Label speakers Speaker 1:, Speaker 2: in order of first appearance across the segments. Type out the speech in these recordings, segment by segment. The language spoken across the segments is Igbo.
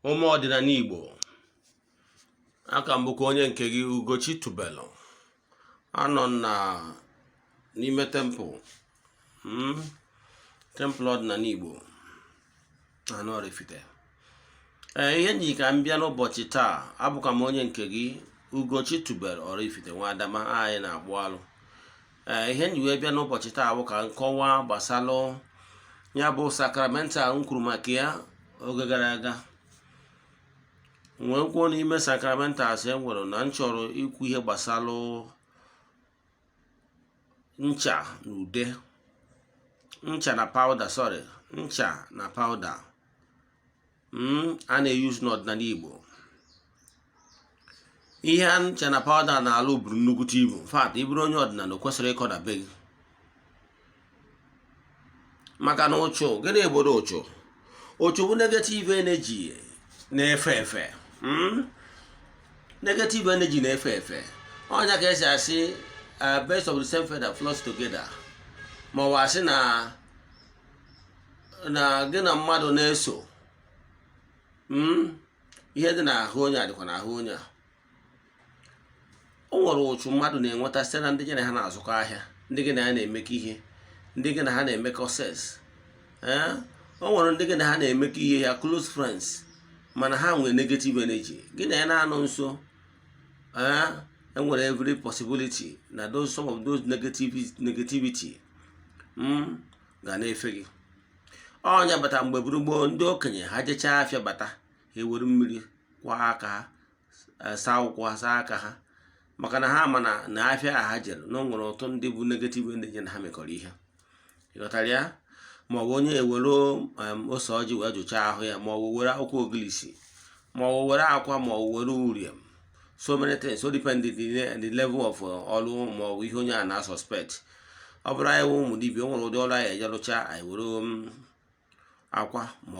Speaker 1: Ụmụ ọdịnala Igbo, aka m bụkwa onye nke gị Ugochi tubelu. Anọ n'ime temple ọdịnala Igbo na Oraifite. Ihe nji ka m bịa n'ụbọchị taa, abụka m onye nke gị Ugochi tubelu Oraifite Nwa Adama anyị na-agbụ alụ. Ihe nji wee bịa n'ụbọchị taa bụ ka nkọwa gbasalụ ya bụ sacramental m kwuru maka ya oge gara aga. Nwee kwuo n'ime sacramentals enwere na nchọrọ ikwu ihe gbasalụ ncha na ude, ncha na powder, ncha na powder a na-eyuzu n'ọdịnala Igbo. Ihe ncha na powder na-alụ buru nnukwute ibu. Fact, ị bụrụ onye ọdịnala o kwesịrị ịkọ na be gị, maka na ụchụ, gịnị ebodo ụchụ? Ụchụ bụ negative energy na-efe efe. Negative energy na-efe efe. Ọnya ka esi asị birds of the same feather flock together. Ma ọ bụ asị na gị na mmadụ na-eso, ihe dị n'ahụ onye a dịkwa n'ahụ onye a. O nwere ụchụ mmadụ na-enweta site na ndị gị na ha na-azụkọ ahịa, ndị gị na ha na-emekọ ihe, ndị gị na ha na-emekọ sex. O nwere ndị gị na ha na-emekọ ihe ya close friends, mana ha nwere negative energy. Gị na ya na-anọ nso, enwere every possibility na some of those negativity ga na-efe gị. Ọnya bata mgbe gburugburu ndị okenye ha jechaa afịa bata, ha ewere mmiri kwa aka ha, saa ụkwụ ha, saa aka ha, maka na ha mana na afịa ha jere na o nwere ụtụ ndị bụ negative energy na ha mekọrọ ihe. Ịghọtara ya? Ma ọ bụ onye ewere ose ọjị wee jụchaa ahụ ya, ma ọ bụ were akwụkwọ ogilisi, ma ọ bụ were akwa, ma ọ bụ were uriem. So many things, so depend the level of ọrụ ma ọ bụ ihe onye a na-suspect. Ọ bụrụ anyị wụ ụmụ dibịa, o nwere ụdị ọrụ anyị eje rụcha, anyị were akwa ma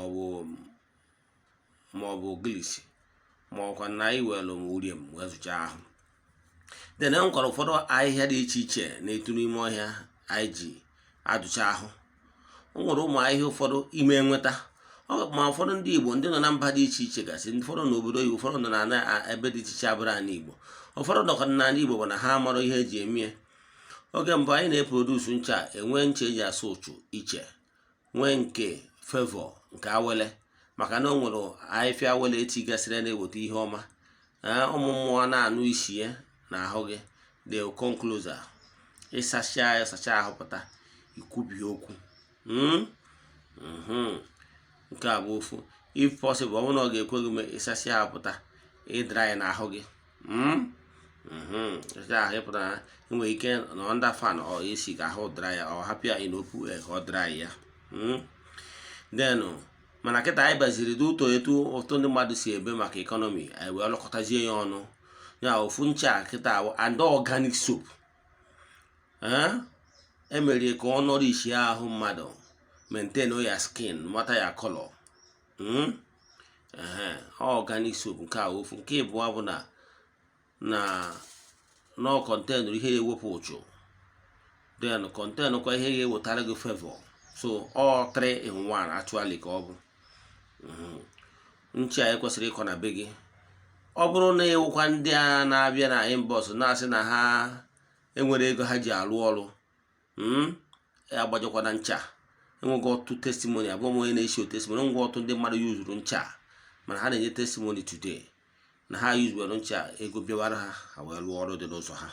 Speaker 1: ọ bụ ogilisi, ma ọkwa na anyị were uriem wee zụchaa ahụ. Then enwekwara ụfọdụ ahịhịa dị iche iche na-etu n'ime ọhịa anyị ji adụcha ahụ. O nwere ụmụ ahịhịa ụfọdụ ime nweta, ma ụfọdụ ndị Igbo ndị nọ na mba dị iche iche gasị, ụfọdụ n'obodo Igbo, ụfọdụ nọ na ebe dị iche iche abụrụ anyị Igbo, ụfọdụ nọkwa n'ala Igbo bụ na ha mara ihe eji eme. Oge mbụ anyị na-eproduce ncha, enwe ncha eji asụ ụchụ iche, nwee nke favor, nke awele, maka na o nwere ahịfịa awele etigasịrị na-eweta ihe ọma. Ụmụ mmụọ na-anụ isi ya na ahụ gị, they will come closer. Ịsacha ya, sacha ahụ pụta, ikwubie okwu. Nke a bụ ofu. If possible, ọ bụrụ na ọ ga-ekwe gị mee ịsasị ahụ pụta, ịdra ya n'ahụ gị. Ahụ ịpụta na enwere ike na under fan ọ esi ka ahụ dra ya, ọ hapụ ya n'okwu ka ọ dra ya. Then mana kịta anyị baziri dị ụtọ ndị mmadụ si ebe maka economy, anyị wee lụkọtazie ya ọnụ. Ya ofu ncha kịta and organic soap. Emerie ka ọ nọrọ isi ahụ mmadụ, maintain ya skin, mata ya color. Organic soap, nke a ofu. Nke ịbụọ bụ na ọ contain ihe ga-ewepụ ụchụ, then contain kwa ihe ga-ewetara gị favor. So all 3 in 1 actually ka ọ bụ. Ncha anyị kwesịrị ịkọ na be gị. Ọ bụrụ na ịwụkwa ndị a na-abịa na inbox na-asị na ha enwere ego ha ji alụ ọrụ, agbajọkwa na ncha. Enwego ọtụ testimony, abụọ m onye na-esi testimony. Ngwa ọtụ ndị mmadụ yuzuru ncha, mana ha na-enye testimony today na ha yuzuru ncha, ego bịawara ha wee lụọ ọrụ dị n'ụzọ ha.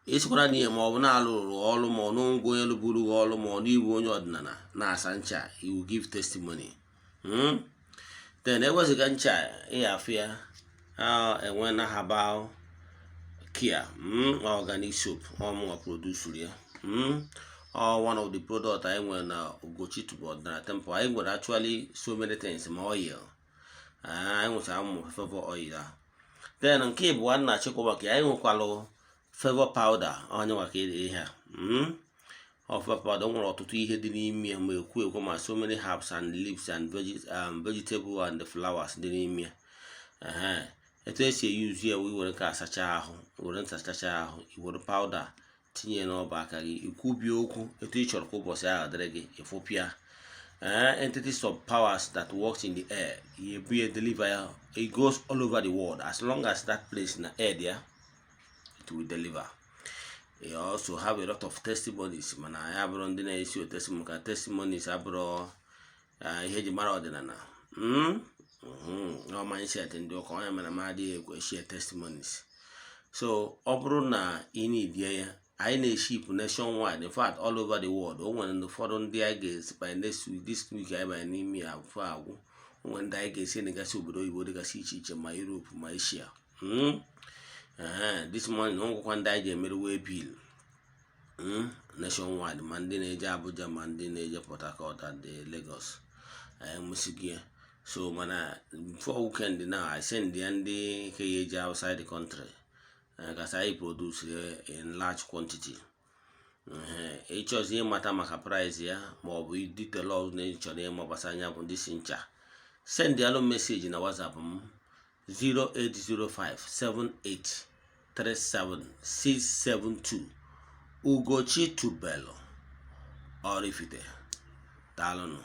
Speaker 1: Esikwara n'ihe ma ọ bụ na-alụrụ ọrụ, ma ọ n'ngwa onye lụburu gị ọrụ, ma ọ n'ibu onye ọdịnala na-asa ncha, you will give testimony. Then eweziga ncha ịya afụ ya, enwe na herbal care, organic soap, ọmụnwa produce ya. One of the products I nwere na Ugochi tubelu na temple. I nwere actually so many things, ma oil. I nwere amụ favor oil. Then nke bụ a na-achịkwa maka anyị nwekwalụ favor powder, onye maka ihe a. Favor powder nwere ọtụtụ ihe dị n'ime ya, ma ekwu ma so many herbs and leaves and vegetable and flowers dị n'ime ya. Etu esi eyuzu ya, were ka asacha ahụ, were nsachacha ahụ, iwere powder tinye n'ọba aka gị, ikwubie okwu etu ị chọrọ ka ụbọchị ahụ dịrị gị, ịfụpịa entities of powers that works in the air. He be a deliverer. It goes all over the world. As long as that place in the air there, it will deliver. He also have a lot of testimonies. Man, I have run the issue testimony. Testimonies abro. Ihe ji mara Odinana. No mindset and do ko na madi go share testimonies. So obro na ini dia I na-ship nationwide, in fact all over the world. When the foreign dia gates by next week, this week I by name for when dia gates in the gas obodo ibo de gas iche ma Europe ma Asia. This morning no one die je mere way bill. Nationwide, Monday na Abuja, Monday na Port Harcourt and the Lagos. Musigia. So mana before weekend now I send the Andy KJ outside the country. Because I produce in large quantity. It was here matter maka price here, more we detail all nature name of Basanya on this incha. Send the other message in a WhatsApp 0805 7837 672 Ugochi tubelu Oraifite. Dalonu.